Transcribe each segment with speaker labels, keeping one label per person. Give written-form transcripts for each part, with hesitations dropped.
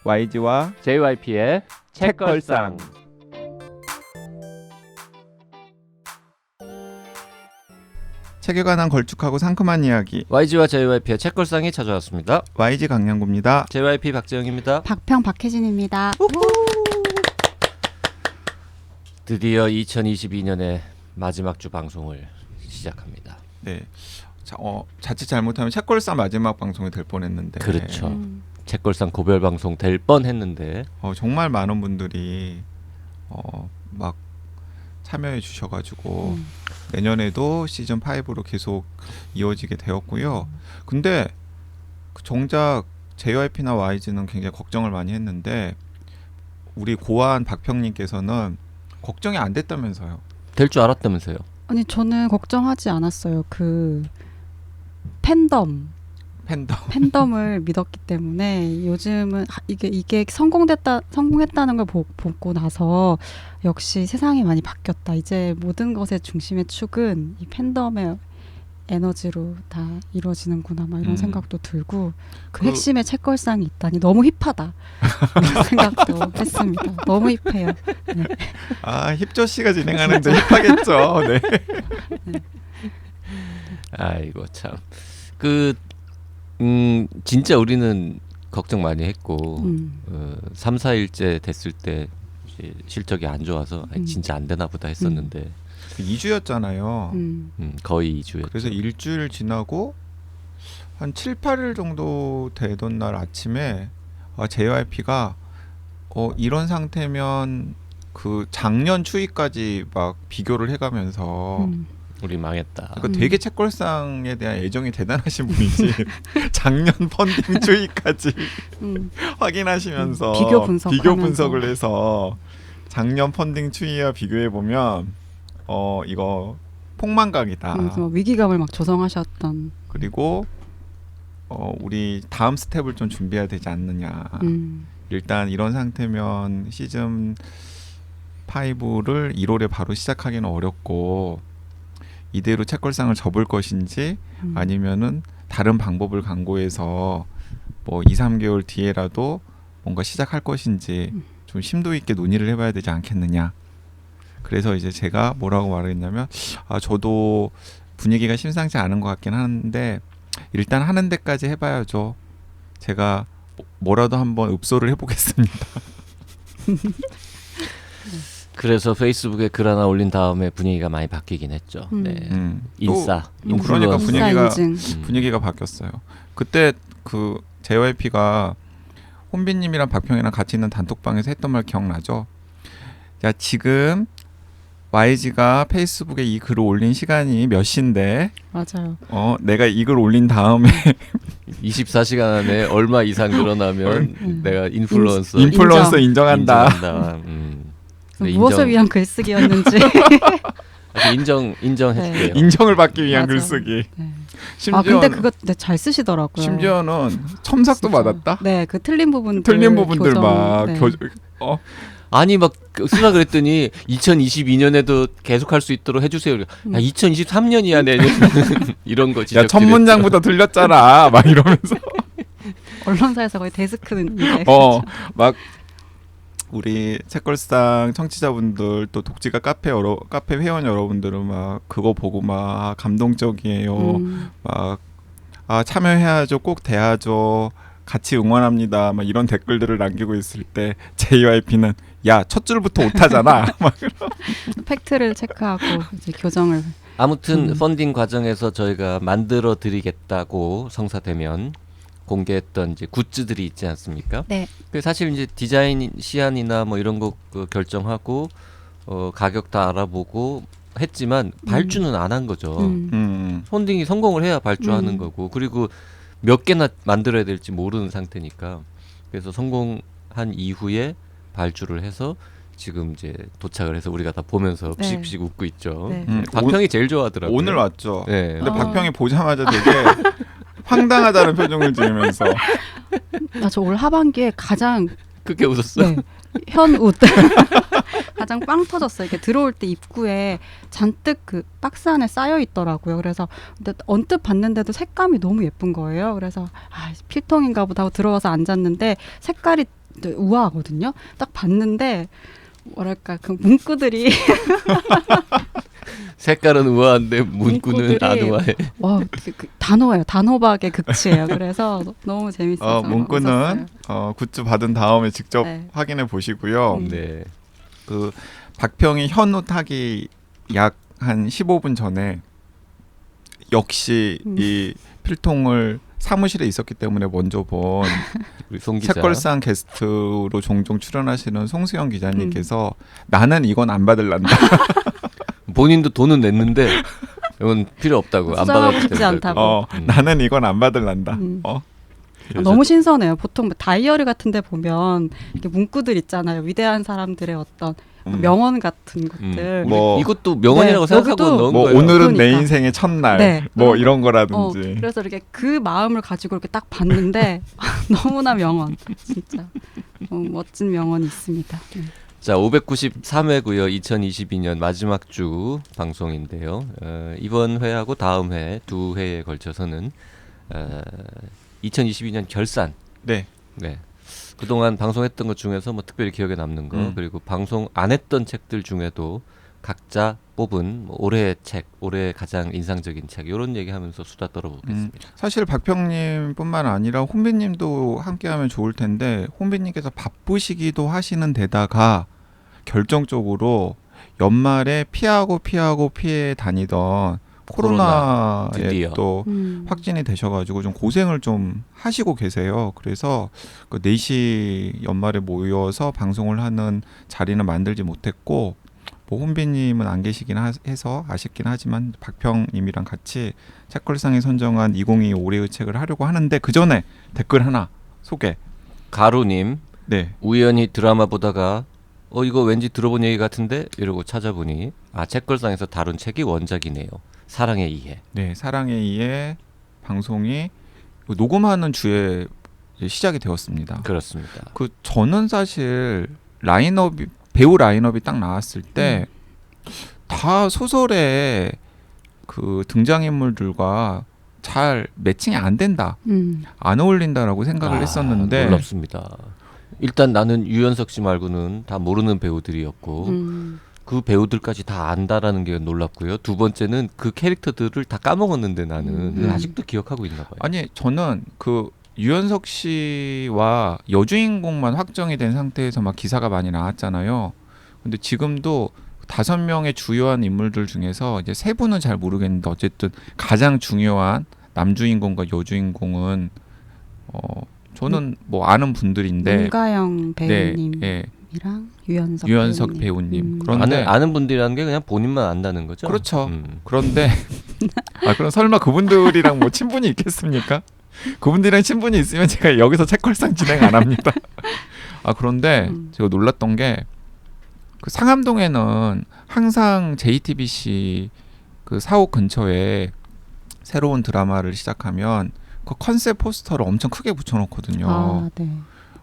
Speaker 1: YG와
Speaker 2: JYP의 책걸상.
Speaker 1: 책에 관한 걸쭉하고 상큼한 이야기
Speaker 2: YG와 JYP의 책걸상이 찾아왔습니다.
Speaker 1: YG 강량구입니다.
Speaker 2: JYP 박재영입니다.
Speaker 3: 박평 박혜진입니다.
Speaker 2: 드디어 2022년의 마지막 주 방송을 시작합니다.
Speaker 1: 네, 자칫 잘못하면 책걸상 마지막 방송이 될 뻔했는데
Speaker 2: 그렇죠. 책걸상 고별 방송 될 뻔했는데
Speaker 1: 정말 많은 분들이 막 참여해 주셔가지고 내년에도 시즌 5로 계속 이어지게 되었고요. 근데 정작 JYP나 YG는 굉장히 걱정을 많이 했는데 우리 고아한 박평님께서는 걱정이 안 됐다면서요.
Speaker 2: 될 줄 알았다면서요.
Speaker 3: 아니 저는 걱정하지 않았어요. 그 팬덤을 믿었기 때문에 요즘은 이게 성공했다는 걸 보고 나서 역시 세상이 많이 바뀌었다. 이제 모든 것의 중심의 축은 이 팬덤의 에너지로 다 이루어지는구나 막 이런 생각도 들고 그 핵심에 책걸상이 있다니 너무 힙하다 이런 생각도 했습니다. 너무 힙해요. 네.
Speaker 1: 힙조 씨가 진행하는데 힙하겠죠. 네.
Speaker 3: 네.
Speaker 2: 아이고 참. 진짜 우리는 걱정 많이 했고 3, 4일째 됐을 때 실적이 안 좋아서 진짜 안 되나 보다 했었는데
Speaker 1: 2주였잖아요.
Speaker 2: 거의 2주였죠.
Speaker 1: 그래서 일주일 지나고 한 7, 8일 정도 되던 날 아침에 JYP가 이런 상태면 그 작년 추위까지 막 비교를 해가면서
Speaker 2: 우리 망했다.
Speaker 1: 그러니까 되게 책걸상에 대한 애정이 대단하신 분이지. 작년 펀딩 추이까지 확인하시면서 비교 분석을 해서 작년 펀딩 추이와 비교해 보면 이거 폭망각이다.
Speaker 3: 위기감을 막 조성하셨던.
Speaker 1: 그리고 우리 다음 스텝을 좀 준비해야 되지 않느냐. 일단 이런 상태면 시즌 5를 1월에 바로 시작하기는 어렵고 이대로 책걸상을 접을 것인지 아니면은 다른 방법을 강구해서 뭐 2, 3개월 뒤에라도 뭔가 시작할 것인지 좀 심도 있게 논의를 해봐야 되지 않겠느냐. 그래서 이제 제가 뭐라고 말했냐면 저도 분위기가 심상치 않은 것 같긴 한데 일단 하는 데까지 해봐야죠. 제가 뭐라도 한번 읍소를 해보겠습니다.
Speaker 2: 그래서 페이스북에 글 하나 올린 다음에 분위기가 많이 바뀌긴 했죠. 네. 인싸,
Speaker 1: 그러니까
Speaker 2: 인플루언서.
Speaker 1: 분위기가 바뀌었어요. 그때 그 JYP가 혼비님이랑 박평이랑 같이 있는 단톡방에서 했던 말 기억나죠? 야, 지금 YG가 페이스북에 이 글을 올린 시간이 몇 시인데
Speaker 3: 맞아요.
Speaker 1: 내가 이 글 올린 다음에
Speaker 2: 24시간 안에 얼마 이상 늘어나면 내가 인플루언서
Speaker 1: 인정한다.
Speaker 3: 무엇을 위한 글쓰기였는지
Speaker 2: 인정해줄게요.
Speaker 3: 네.
Speaker 1: 인정을 받기 위한
Speaker 3: 맞아.
Speaker 1: 글쓰기.
Speaker 3: 네.
Speaker 1: 심지어
Speaker 3: 근데 그거 잘 쓰시더라고요.
Speaker 1: 심지어는 첨삭도
Speaker 3: 진짜.
Speaker 1: 받았다.
Speaker 3: 네, 그 틀린 부분들
Speaker 1: 막
Speaker 2: 아니 막 쓰라 그랬더니 2022년에도 계속 할 수 있도록 해주세요. 야 2023년이야 내년 이런 거 지적들이.
Speaker 1: 야 첫 문장부터 틀렸잖아. 막 이러면서
Speaker 3: 언론사에서 거의 데스크는
Speaker 1: 막 우리 책걸상 청취자분들 또 독지가 카페 회원 여러분들은 막 그거 보고 막 감동적이에요. 막 참여해야죠, 꼭 돼야죠, 같이 응원합니다. 막 이런 댓글들을 남기고 있을 때 JYP는 야 첫 줄부터 오타잖아. 막
Speaker 3: 팩트를 체크하고 이제 교정을.
Speaker 2: 아무튼 펀딩 과정에서 저희가 만들어 드리겠다고 성사되면 공개했던 이제 굿즈들이 있지 않습니까?
Speaker 3: 네.
Speaker 2: 그 사실 이제 디자인 시안이나 뭐 이런 거 결정하고 가격 다 알아보고 했지만 발주는 안 한 거죠. 펀딩이 성공을 해야 발주하는 거고 그리고 몇 개나 만들어야 될지 모르는 상태니까 그래서 성공한 이후에 발주를 해서 지금 이제 도착을 해서 우리가 다 보면서 피식피식 웃고 있죠.
Speaker 3: 네.
Speaker 2: 박평이 제일 좋아하더라고요.
Speaker 1: 오늘 왔죠.
Speaker 2: 네.
Speaker 1: 근데 박평이 보자마자 되게 황당하다는 표정을 지으면서
Speaker 3: 저 올 하반기에 가장
Speaker 2: 크게 웃었어요.
Speaker 3: 네, 현웃 가장 빵 터졌어요. 이렇게 들어올 때 입구에 잔뜩 그 박스 안에 쌓여 있더라고요. 그래서 근데 언뜻 봤는데도 색감이 너무 예쁜 거예요. 그래서 필통인가 보다 하고 들어와서 앉았는데 색깔이 우아하거든요. 딱 봤는데 뭐랄까 그 문구들이
Speaker 2: 색깔은 우아한데 문구는 안 우아해.
Speaker 3: 와, 그 단호해요. 단호박의 극치예요. 그래서 너무 재밌어서
Speaker 1: 문구는 굿즈 받은 다음에 직접
Speaker 3: 네.
Speaker 1: 확인해 보시고요.
Speaker 2: 네.
Speaker 1: 그 박평이 현우 타기 약 한 15분 전에 역시 이 필통을 사무실에 있었기 때문에 먼저 본
Speaker 2: 우리 송 기자.
Speaker 1: 책걸상 게스트로 종종 출연하시는 송수영 기자님께서 나는 이건 안 받을란다.
Speaker 2: 본인도 돈은 냈는데 이건 필요 없다고 안
Speaker 3: 수정하고
Speaker 2: 받아도
Speaker 3: 싶지 않다고.
Speaker 1: 나는 이건 안 받을란다.
Speaker 3: 너무 신선해요. 보통 다이어리 같은데 보면 이렇게 문구들 있잖아요. 위대한 사람들의 어떤 명언 같은 것들.
Speaker 1: 뭐
Speaker 2: 이것도 명언이라고
Speaker 3: 네,
Speaker 2: 생각하고
Speaker 3: 여기도
Speaker 2: 넣은
Speaker 1: 뭐
Speaker 2: 거예요.
Speaker 1: 오늘은 내
Speaker 3: 그러니까.
Speaker 1: 인생의 첫날
Speaker 3: 네.
Speaker 1: 뭐 이런 거라든지.
Speaker 3: 그래서 이렇게 그 마음을 가지고 이렇게 딱 봤는데 너무나 명언, 진짜 멋진 명언이 있습니다. 네.
Speaker 2: 자, 593회고요. 2022년 마지막 주 방송인데요. 이번 회하고 다음 회 두 회에 걸쳐서는 2022년 결산.
Speaker 1: 네.
Speaker 2: 네. 그동안 방송했던 것 중에서 뭐 특별히 기억에 남는 거 그리고 방송 안 했던 책들 중에도 각자 뽑은 뭐 올해의 책, 올해 가장 인상적인 책 이런 얘기하면서 수다 떨어보겠습니다.
Speaker 1: 사실 박평님뿐만 아니라 홍빈님도 함께하면 좋을 텐데 홍빈님께서 바쁘시기도 하시는 데다가 결정적으로 연말에 피해 다니던 코로나에
Speaker 2: 드디어.
Speaker 1: 또 확진이 되셔가지고 좀 고생을 좀 하시고 계세요. 그래서 그 4시 연말에 모여서 방송을 하는 자리는 만들지 못했고 뭐 혼비님은 안 계시긴 해서 아쉽긴 하지만 박평님이랑 같이 책걸상에 선정한 2022 올해의 책을 하려고 하는데 그 전에 댓글 하나 소개.
Speaker 2: 가루님
Speaker 1: 네.
Speaker 2: 우연히 드라마 보다가 이거 왠지 들어본 얘기 같은데 이러고 찾아보니 책걸상에서 다룬 책이 원작이네요. 사랑의 이해.
Speaker 1: 네, 사랑의 이해 방송이 녹음하는 주에 이제 시작이 되었습니다.
Speaker 2: 그렇습니다.
Speaker 1: 그 저는 사실 배우 라인업이 딱 나왔을 때 다 소설의 그 등장인물들과 잘 매칭이 안 된다, 안 어울린다라고 생각을 했었는데
Speaker 2: 놀랍습니다. 일단 나는 유연석 씨 말고는 다 모르는 배우들이었고 그 배우들까지 다 안다라는 게 놀랍고요. 두 번째는 그 캐릭터들을 다 까먹었는데 나는 아직도 기억하고 있나 봐요.
Speaker 1: 아니 저는 그 유연석 씨와 여주인공만 확정이 된 상태에서 막 기사가 많이 나왔잖아요. 근데 지금도 5명의 주요한 인물들 중에서 이제 세 분은 잘 모르겠는데 어쨌든 가장 중요한 남주인공과 여주인공은 저는 뭐 아는 분들인데
Speaker 3: 문가영 배우님이랑
Speaker 1: 네,
Speaker 3: 유연석
Speaker 1: 배우님. 그런데
Speaker 2: 아는 분들이라는 게 그냥 본인만 안다는 거죠?
Speaker 1: 그렇죠. 그런데 그럼 설마 그분들이랑 뭐 친분이 있겠습니까? 그분들이랑 친분이 있으면 제가 여기서 책걸상 진행 안 합니다. 그런데 제가 놀랐던 게 그 상암동에는 항상 JTBC 그 사옥 근처에 새로운 드라마를 시작하면 그 컨셉 포스터를 엄청 크게 붙여놓거든요.
Speaker 3: 네.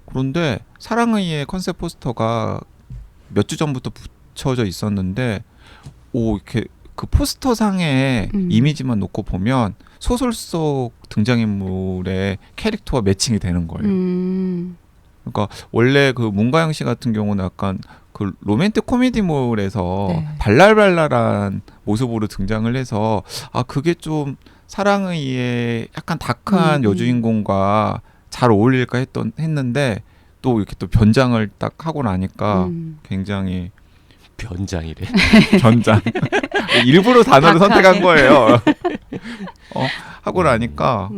Speaker 1: 그런데 사랑의의 컨셉 포스터가 몇 주 전부터 붙여져 있었는데 이렇게 그 포스터 상의 이미지만 놓고 보면 소설 속 등장인물의 캐릭터와 매칭이 되는 거예요. 그러니까 원래 그 문가영 씨 같은 경우는 약간 그 로맨틱 코미디물에서
Speaker 3: 네.
Speaker 1: 발랄발랄한 모습으로 등장을 해서 그게 좀 사랑의의 약간 다크한 여주인공과 잘 어울릴까 했는데 또 이렇게 또 변장을 딱 하고 나니까 굉장히
Speaker 2: 변장이래.
Speaker 1: 변장 일부러 단어를
Speaker 3: 다크하게.
Speaker 1: 선택한 거예요. 하고 나니까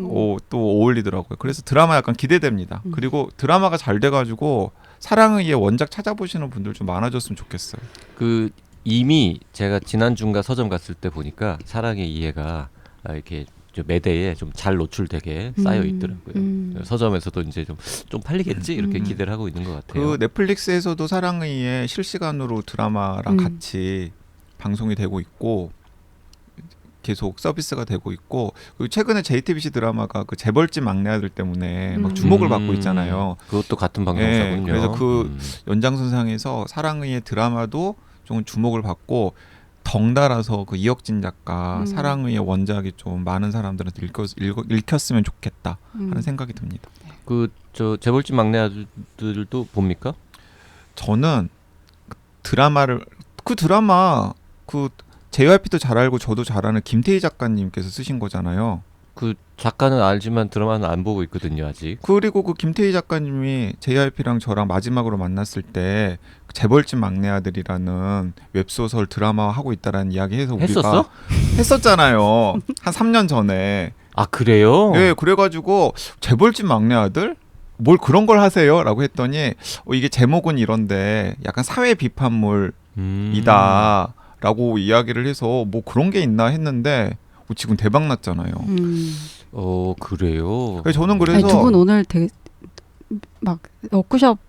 Speaker 1: 또 어울리더라고요. 그래서 드라마 약간 기대됩니다. 그리고 드라마가 잘 돼가지고 사랑의의 원작 찾아보시는 분들 좀 많아졌으면 좋겠어요.
Speaker 2: 그 이미 제가 지난 주인가 서점 갔을 때 보니까 사랑의 이해가 이렇게 매대에 좀 잘 노출되게 쌓여 있더라고요. 서점에서도 이제 좀 팔리겠지 이렇게 기대를 하고 있는 것 같아요.
Speaker 1: 그 넷플릭스에서도 사랑의의 실시간으로 드라마랑 같이 방송이 되고 있고 계속 서비스가 되고 있고 그리고 최근에 JTBC 드라마가 그 재벌집 막내 아들 때문에 막 주목을 받고 있잖아요.
Speaker 2: 그것도 같은 방송사군요.
Speaker 1: 그래서 그 연장선상에서 사랑의의 드라마도 좀 주목을 받고 덩달아서 그 이혁진 작가 사랑의의 원작이 좀 많은 사람들한테 읽혔으면 좋겠다 하는 생각이 듭니다.
Speaker 2: 그 저 재벌집 막내 아들들도 봅니까?
Speaker 1: 저는 드라마 그 JYP도 잘 알고 저도 잘 아는 김태희 작가님께서 쓰신 거잖아요.
Speaker 2: 그 작가는 알지만 드라마는 안 보고 있거든요 아직.
Speaker 1: 그리고 그 김태희 작가님이 JYP랑 저랑 마지막으로 만났을 때 재벌집 막내 아들이라는 웹소설 드라마 하고 있다라는 이야기 해서 우리가
Speaker 2: 했었어?
Speaker 1: 했었잖아요. 한 3년 전에.
Speaker 2: 아 그래요?
Speaker 1: 네, 그래가지고 재벌집 막내 아들? 뭘 그런 걸 하세요? 라고 했더니 이게 제목은 이런데 약간 사회 비판물이다 라고 이야기를 해서 뭐 그런 게 있나 했는데 지금 대박 났잖아요.
Speaker 2: 그래요.
Speaker 1: 저는 그래서
Speaker 3: 두 분 오늘 되게 막 워크숍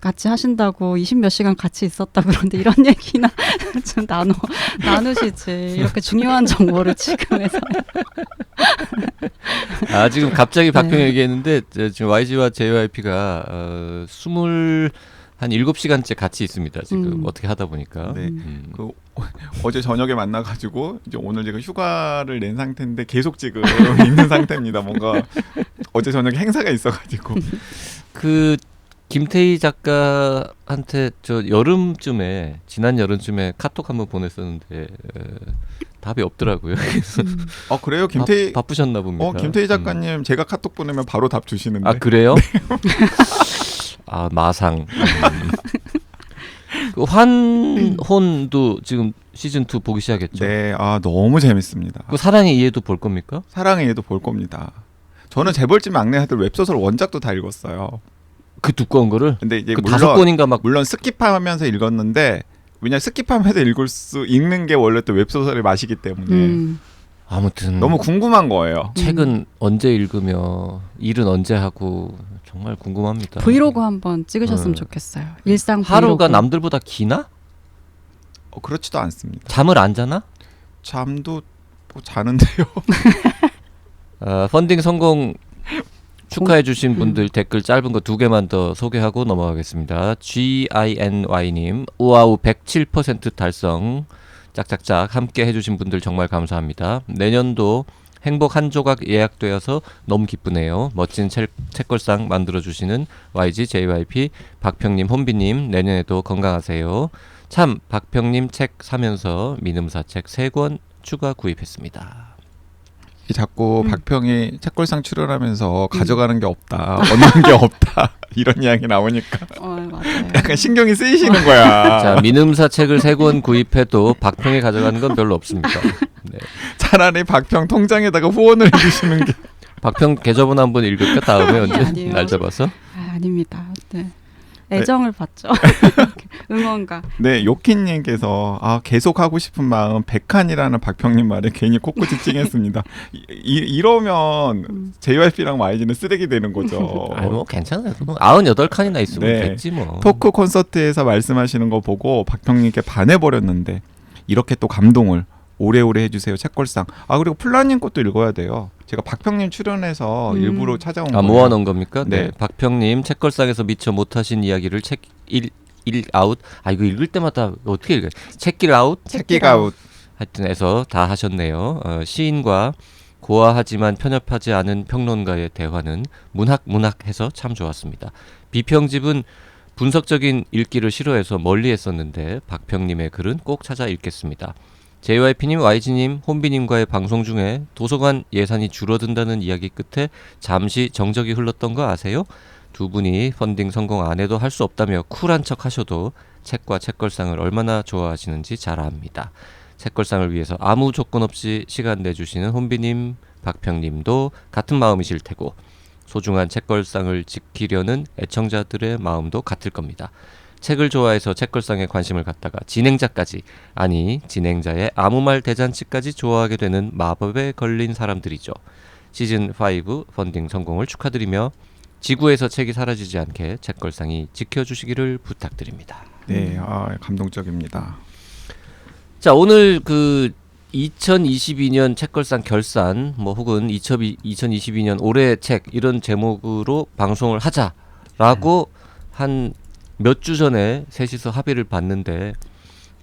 Speaker 3: 같이 하신다고 20몇 시간 같이 있었다 그런데 이런 얘기나 좀 나누시지. 이렇게 중요한 정보를 지금 해서.
Speaker 2: 지금 갑자기 박평이
Speaker 3: 네.
Speaker 2: 얘기했는데 지금 YG와 JYP가 7시간째 같이 있습니다. 지금 어떻게 하다 보니까.
Speaker 1: 네. 그 어제 저녁에 만나가지고 이제 오늘 제가 휴가를 낸 상태인데 계속 지금 있는 상태입니다. 뭔가 어제 저녁에 행사가 있어가지고
Speaker 2: 그 김태희 작가한테 지난 여름쯤에 카톡 한번 보냈었는데 답이 없더라고요. 그래서
Speaker 1: 그래요? 김태희
Speaker 2: 바쁘셨나 봅니다.
Speaker 1: 김태희 작가님 제가 카톡 보내면 바로 답 주시는데.
Speaker 2: 아 그래요? 마상. 그 환혼도 지금 시즌 2 보기 시작했죠.
Speaker 1: 네, 너무 재밌습니다.
Speaker 2: 그 사랑의 이해도 볼 겁니까?
Speaker 1: 사랑의 이해도 볼 겁니다. 저는 재벌집 막내 아들 웹소설 원작도 다 읽었어요.
Speaker 2: 그 두꺼운 거를?
Speaker 1: 근데 이제
Speaker 2: 그 5권인가 막
Speaker 1: 물론 스킵하면서 읽었는데 왜냐 스킵하면서 읽는 게 원래 또 웹소설의 맛이기 때문에
Speaker 2: 아무튼
Speaker 1: 너무 궁금한 거예요.
Speaker 2: 책은 언제 읽으며 일은 언제 하고 정말 궁금합니다.
Speaker 3: 브이로그 한번 찍으셨으면 좋겠어요. 일상 브이로그.
Speaker 2: 하루가 남들보다 기나?
Speaker 1: 그렇지도 않습니다.
Speaker 2: 잠을 안 자나?
Speaker 1: 잠도 뭐 자는데요.
Speaker 2: 펀딩 성공 축하해주신 분들 댓글 짧은 거 2개만 더 소개하고 넘어가겠습니다. GINY님 우아우 107% 달성 짝짝짝 함께 해주신 분들 정말 감사합니다. 내년도 행복 한 조각 예약되어서 너무 기쁘네요. 멋진 책걸상 만들어주시는 YG, JYP, 박평님, 혼비님 내년에도 건강하세요. 참 박평님 책 사면서 민음사 책 3권 추가 구입했습니다.
Speaker 1: 자꾸 박평이 책걸상 출연하면서 가져가는 게 없다, 얻는 게 없다 이런 이야기 나오니까
Speaker 3: 맞아요.
Speaker 1: 약간 신경이 쓰이시는 거야.
Speaker 2: 자, 민음사 책을 3권 구입해도 박평이 가져가는 건 별로 없습니다. 네.
Speaker 1: 차라리 박평 통장에다가 후원을 해주시는 게.
Speaker 2: 박평 계좌번호 한번 읽을까? 다음에 언제
Speaker 3: 아니에요.
Speaker 2: 날 잡아서?
Speaker 3: 아닙니다. 네. 애정을 받죠. 응원가.
Speaker 1: 네, 요키님께서 계속 하고 싶은 마음 100칸이라는 박평님 말에 괜히 코끝이 찡했습니다. 이러면 JYP랑 YG는 쓰레기 되는 거죠.
Speaker 2: 뭐 괜찮아요. 98칸이나 있으면
Speaker 1: 네.
Speaker 2: 됐지 뭐.
Speaker 1: 토크 콘서트에서 말씀하시는 거 보고 박평님께 반해버렸는데 이렇게 또 감동을 오래오래 해주세요. 책걸상. 그리고 플라님 것도 읽어야 돼요. 제가 박평님 출연해서 일부러 찾아온 거예요.
Speaker 2: 모아놓은 겁니까?
Speaker 1: 네.
Speaker 2: 박평님 책걸상에서 미처 못하신 이야기를 책 1 아웃. 이거 읽을 때마다 어떻게 읽어요? 책길 아웃?
Speaker 1: 책기가웃.
Speaker 2: 하여튼 해서 다 하셨네요. 시인과 고아하지만 편협하지 않은 평론가의 대화는 문학해서 참 좋았습니다. 비평집은 분석적인 읽기를 싫어해서 멀리했었는데 박평님의 글은 꼭 찾아 읽겠습니다. JYP님, YG님, 혼비님과의 방송 중에 도서관 예산이 줄어든다는 이야기 끝에 잠시 정적이 흘렀던 거 아세요? 두 분이 펀딩 성공 안 해도 할 수 없다며 쿨한 척 하셔도 책과 책걸상을 얼마나 좋아하시는지 잘 압니다. 책걸상을 위해서 아무 조건 없이 시간 내주시는 혼비님, 박평님도 같은 마음이실 테고 소중한 책걸상을 지키려는 애청자들의 마음도 같을 겁니다. 책을 좋아해서 책걸상에 관심을 갖다가 진행자까지, 진행자의 아무 말 대잔치까지 좋아하게 되는 마법에 걸린 사람들이죠. 시즌5 펀딩 성공을 축하드리며 지구에서 책이 사라지지 않게 책걸상이 지켜주시기를 부탁드립니다.
Speaker 1: 네, 감동적입니다.
Speaker 2: 자, 오늘 2022년 책걸상 결산 혹은 2022년 올해의 책 이런 제목으로 방송을 하자라고 한 몇 주 전에 셋이서 합의를 봤는데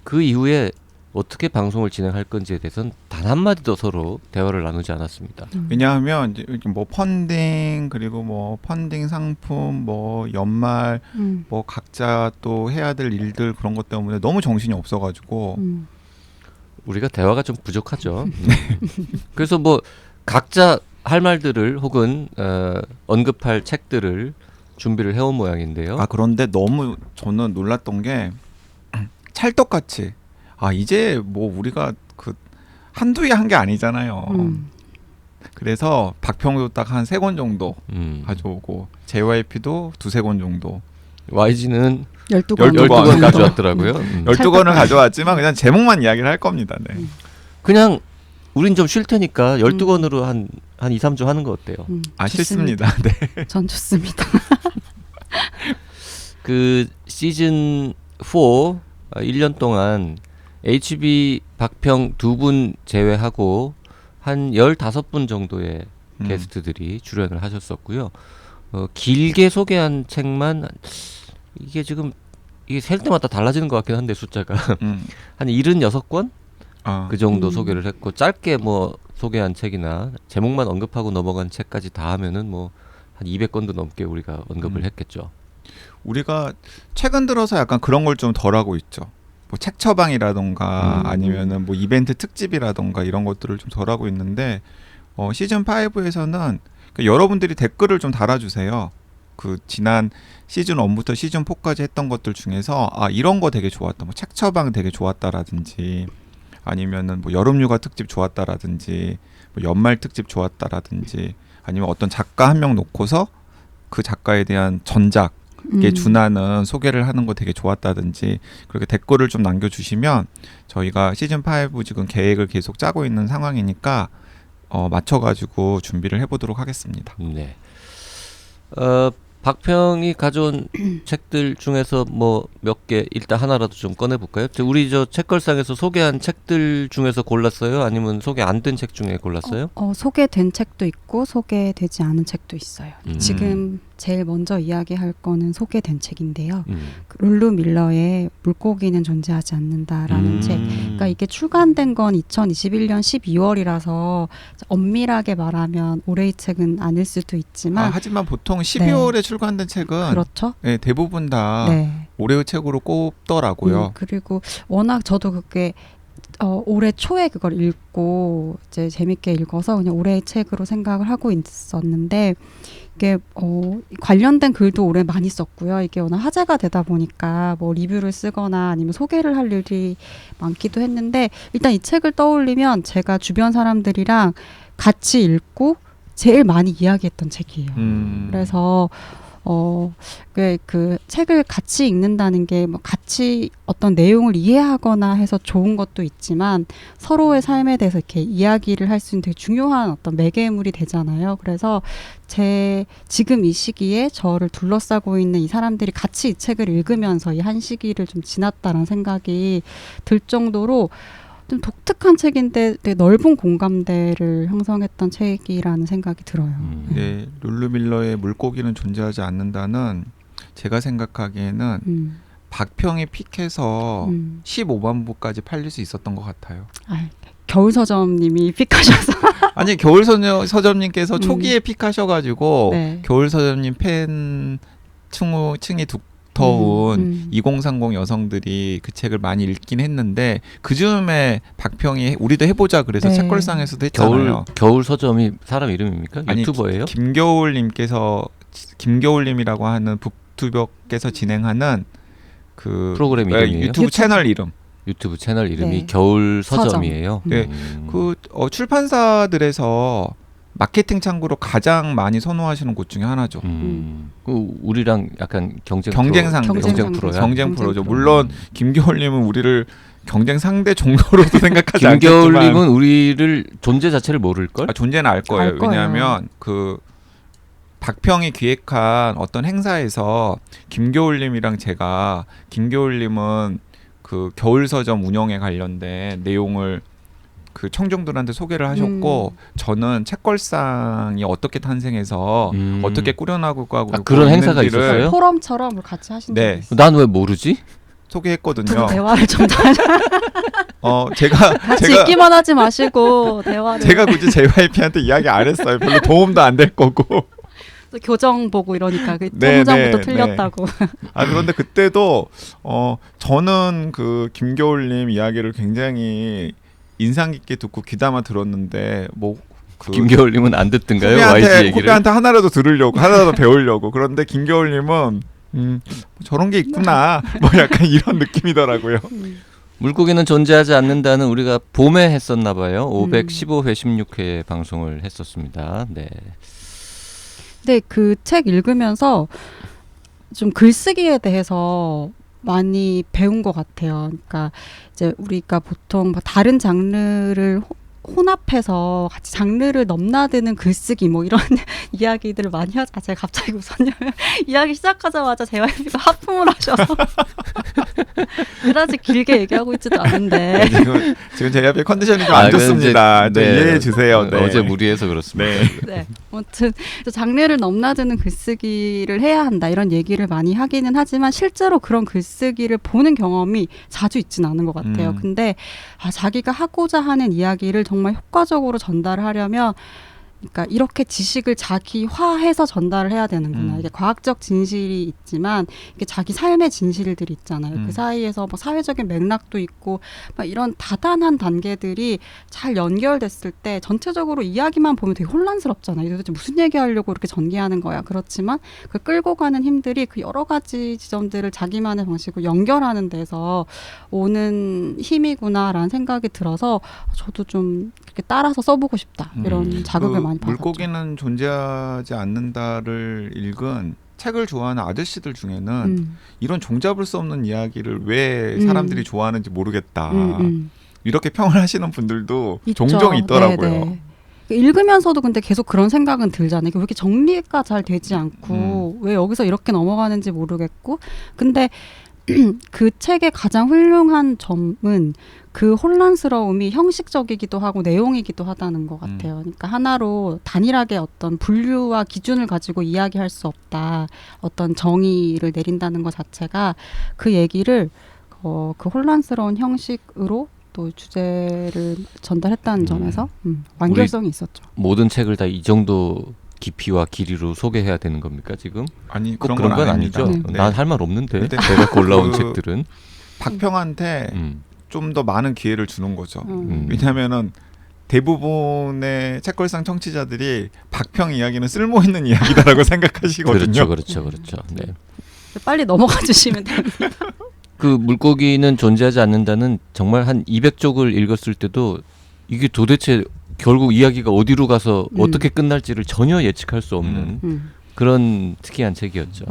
Speaker 2: 그 이후에 어떻게 방송을 진행할 건지에 대해서는 단 한마디도 서로 대화를 나누지 않았습니다.
Speaker 1: 왜냐하면 이제 이렇게 뭐 펀딩 그리고 뭐 펀딩 상품 뭐 연말 뭐 각자 또 해야 될 일들 그런 것 때문에 너무 정신이 없어가지고
Speaker 2: 우리가 대화가 좀 부족하죠. 그래서 뭐 각자 할 말들을 혹은 언급할 책들을 준비를 해온 모양인데요.
Speaker 1: 아 그런데 너무 저는 놀랐던 게 찰떡같이 이제 뭐 우리가 그 한두 개 한 게 아니잖아요. 그래서 박평도 딱 한 3권 정도 가져오고 JYP도 2-3권 정도
Speaker 2: YG는
Speaker 3: 12권
Speaker 2: 12권 가져왔더라고요.
Speaker 1: 12권을 가져왔지만 그냥 제목만 이야기를 할 겁니다. 네.
Speaker 2: 그냥 우린 좀 쉴 테니까 12권으로 한 2, 3주 하는 거 어때요?
Speaker 1: 싫습니다. 네.
Speaker 3: 전 좋습니다.
Speaker 2: 그 시즌 4 1년 동안 HB 박평 2분 제외하고 한 15분 정도의 게스트들이 출연을 하셨었고요. 길게 소개한 책만 이게 지금 이게 셀 때마다 달라지는 것 같긴 한데 숫자가 한 76권 그 정도 소개를 했고 짧게 뭐 소개한 책이나 제목만 언급하고 넘어간 책까지 다 하면은 뭐 한 200권도 넘게 우리가 언급을 했겠죠.
Speaker 1: 우리가 최근 들어서 약간 그런 걸 좀 덜 하고 있죠. 뭐 책 처방이라던가 아니면은 뭐 이벤트 특집이라던가 이런 것들을 좀 덜 하고 있는데 시즌 5에서는 여러분들이 댓글을 좀 달아주세요. 그 지난 시즌 1부터 시즌 4까지 했던 것들 중에서 이런 거 되게 좋았다. 뭐 책 처방 되게 좋았다라든지 아니면은 뭐 여름휴가 특집 좋았다라든지 뭐 연말 특집 좋았다라든지 아니면 어떤 작가 한 명 놓고서 그 작가에 대한 전작에 준하는 소개를 하는 거 되게 좋았다든지 그렇게 댓글을 좀 남겨주시면 저희가 시즌 5 지금 계획을 계속 짜고 있는 상황이니까 맞춰가지고 준비를 해보도록 하겠습니다.
Speaker 2: 네. 박평이 가져온 책들 중에서 뭐 몇 개 일단 하나라도 좀 꺼내볼까요? 우리 저 책걸상에서 소개한 책들 중에서 골랐어요? 아니면 소개 안 된 책 중에 골랐어요?
Speaker 3: 소개된 책도 있고 소개되지 않은 책도 있어요. 지금 제일 먼저 이야기할 거는 소개된 책인데요. 룰루 밀러의 물고기는 존재하지 않는다라는 책. 그러니까 이게 출간된 건 2021년 12월이라서 엄밀하게 말하면 올해의 책은 아닐 수도 있지만
Speaker 1: 하지만 보통 12월에 출간된 책은
Speaker 3: 그렇죠.
Speaker 1: 네, 대부분 다 올해의 책으로 꼽더라고요.
Speaker 3: 그리고 워낙 저도 그게 올해 초에 그걸 읽고 이제 재밌게 읽어서 그냥 올해의 책으로 생각을 하고 있었는데 이게 관련된 글도 올해 많이 썼고요. 이게 워낙 화제가 되다 보니까 뭐 리뷰를 쓰거나 아니면 소개를 할 일이 많기도 했는데 일단 이 책을 떠올리면 제가 주변 사람들이랑 같이 읽고 제일 많이 이야기했던 책이에요. 그래서 그 책을 같이 읽는다는 게 뭐 같이 어떤 내용을 이해하거나 해서 좋은 것도 있지만 서로의 삶에 대해서 이렇게 이야기를 할 수 있는 되게 중요한 어떤 매개물이 되잖아요. 그래서 지금 이 시기에 저를 둘러싸고 있는 이 사람들이 같이 이 책을 읽으면서 이 한 시기를 좀 지났다는 생각이 들 정도로 좀 독특한 책인데 되게 넓은 공감대를 형성했던 책이라는 생각이 들어요.
Speaker 1: 네, 룰루 밀러의 물고기는 존재하지 않는다는 제가 생각하기에는 박평이 픽해서 15만 부까지 팔릴 수 있었던 것 같아요.
Speaker 3: 겨울서점님이 픽하셔서
Speaker 1: 아니 겨울서점님께서 초기에 픽하셔가지고 겨울서점님 팬 층이 더운 2030 여성들이 그 책을 많이 읽긴 했는데 그 즈음에 박평이 우리도 해보자 그래서 책걸상에서도 했잖아요.
Speaker 2: 겨울 서점이 사람 이름입니까?
Speaker 1: 아니,
Speaker 2: 유튜버예요?
Speaker 1: 김겨울님이라고 하는 북튜버께서 진행하는 그
Speaker 2: 프로그램 이름이에요?
Speaker 1: 유튜브 채널 이름.
Speaker 2: 유튜브 채널 이름이 겨울 서점이에요.
Speaker 1: 네, 그 출판사들에서 마케팅 창구로 가장 많이 선호하시는 곳 중에 하나죠.
Speaker 2: 그 우리랑 약간 경쟁 프로야.
Speaker 1: 경쟁 프로죠. 물론 김겨울님은 우리를 경쟁 상대 정도로도 생각하지 않겠지만
Speaker 2: 김겨울님은 우리를 존재 자체를 모를 걸?
Speaker 1: 존재는 알 거예요. 왜냐하면 그 박평이 기획한 어떤 행사에서 김겨울님이랑 제가 김겨울님은 그 겨울서점 운영에 관련된 내용을 그 청중들한테 소개를 하셨고 저는 책걸상이 어떻게 탄생해서 어떻게 꾸려나가고
Speaker 2: 그런 행사가 있었어요?
Speaker 3: 포럼처럼 같이 하신 적 있어요?
Speaker 2: 난 왜 모르지?
Speaker 1: 소개했거든요.
Speaker 3: 대화를 좀
Speaker 1: 제가
Speaker 3: 같이 있기만 하지 마시고 대화를.
Speaker 1: 제가 굳이 JYP한테 이야기 안 했어요. 별로 도움도 안 될 거고.
Speaker 3: 또 교정 보고 이러니까 그
Speaker 1: 네,
Speaker 3: 통장부터
Speaker 1: 네,
Speaker 3: 틀렸다고.
Speaker 1: 그런데 그때도 저는 그 김겨울님 이야기를 굉장히 인상 깊게 듣고 귀담아 들었는데
Speaker 2: 김겨울님은 안 듣던가요? YG 얘기를?
Speaker 1: 후배한테 하나라도 들으려고 하나라도 배우려고. 그런데 김겨울님은 저런 게 있구나 뭐 약간 이런 느낌이더라고요.
Speaker 2: 물고기는 존재하지 않는다는 우리가 봄에 했었나 봐요. 515회 16회 방송을 했었습니다. 네.
Speaker 3: 근데 그 책 읽으면서 좀 글쓰기에 대해서 많이 배운 것 같아요. 그러니까 이제 우리가 보통 다른 장르를 혼합해서 같이 장르를 넘나드는 글쓰기 뭐 이런 이야기들을 많이 하자. 제가 갑자기 웃었냐면 이야기 시작하자마자 JYP가 하품을 하셔서 그다지 길게 얘기하고 있지도 않은데
Speaker 1: 지금 JYP 컨디션이 좀 안 좋습니다. 좀 이해해 주세요. 네.
Speaker 2: 어제 무리해서 그렇습니다.
Speaker 3: 네. 아무튼 장르를 넘나드는 글쓰기를 해야 한다 이런 얘기를 많이 하기는 하지만 실제로 그런 글쓰기를 보는 경험이 자주 있지는 않은 것 같아요. 근데 자기가 하고자 하는 이야기를 정말 효과적으로 전달하려면 그러니까 이렇게 지식을 자기화해서 전달을 해야 되는구나. 이게 과학적 진실이 있지만 이게 자기 삶의 진실들이 있잖아요. 그 사이에서 뭐 사회적인 맥락도 있고 막 이런 다단한 단계들이 잘 연결됐을 때 전체적으로 이야기만 보면 되게 혼란스럽잖아요. 도대체 무슨 얘기하려고 이렇게 전개하는 거야. 그렇지만 그 끌고 가는 힘들이 그 여러 가지 지점들을 자기만의 방식으로 연결하는 데서 오는 힘이구나라는 생각이 들어서 저도 좀 이렇게 따라서 써보고 싶다. 이런 자극을 많이 받았죠.
Speaker 1: 물고기는 존재하지 않는다를 읽은 책을 좋아하는 아저씨들 중에는 이런 종잡을 수 없는 이야기를 왜 사람들이 좋아하는지 모르겠다. 이렇게 평을 하시는 분들도
Speaker 3: 있죠.
Speaker 1: 종종 있더라고요.
Speaker 3: 네네. 읽으면서도 근데 계속 그런 생각은 들잖아요. 왜 이렇게 정리가 잘 되지 않고 왜 여기서 이렇게 넘어가는지 모르겠고 근데 그 책의 가장 훌륭한 점은 그 혼란스러움이 형식적이기도 하고 내용이기도 하다는 것 같아요. 그러니까 하나로 단일하게 어떤 분류와 기준을 가지고 이야기할 수 없다. 어떤 정의를 내린다는 것 자체가 그 얘기를 그 혼란스러운 형식으로 또 주제를 전달했다는 점에서 완결성이 있었죠.
Speaker 2: 모든 책을 다 이 정도 깊이와 길이로 소개해야 되는 겁니까 지금?
Speaker 1: 아니
Speaker 2: 꼭
Speaker 1: 그런
Speaker 2: 건
Speaker 1: 아닙니다.
Speaker 2: 아니죠.
Speaker 1: 네.
Speaker 2: 난 할 말 없는데
Speaker 1: 근데
Speaker 2: 내가 골라온 책들은
Speaker 1: 박평한테 좀 더 많은 기회를 주는 거죠.
Speaker 2: 음.
Speaker 1: 왜냐하면은 대부분의 책걸상 청취자들이 박평 이야기는 쓸모 있는 이야기다라고 생각하시거든요.
Speaker 2: 그렇죠. 네.
Speaker 3: 빨리 넘어가 주시면 됩니다.
Speaker 2: 그 물고기는 존재하지 않는다는 정말 한 200쪽을 읽었을 때도 이게 도대체 결국 이야기가 어디로 가서 어떻게 끝날지를 전혀 예측할 수 없는 그런 특이한 책이었죠.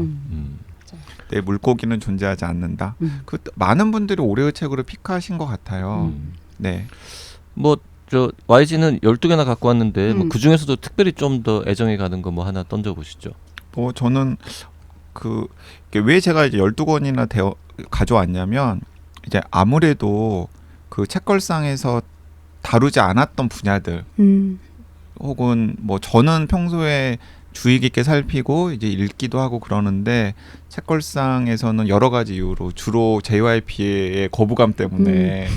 Speaker 1: 네, 물고기는 존재하지 않는다. 그 많은 분들이 올해의 책으로 픽하신 것 같아요. 네.
Speaker 2: 뭐 저 YG는 12개나 갖고 왔는데 뭐 그 중에서도 특별히 좀 더 애정이 가는 거 뭐 하나 던져 보시죠.
Speaker 1: 저는 왜 제가 이제 12권이나 가져왔냐면 이제 아무래도 그 책걸상에서 다루지 않았던 분야들 혹은 뭐 저는 평소에 주의 깊게 살피고 이제 읽기도 하고 그러는데 책걸상에서는 여러 가지 이유로 주로 JYP의 거부감 때문에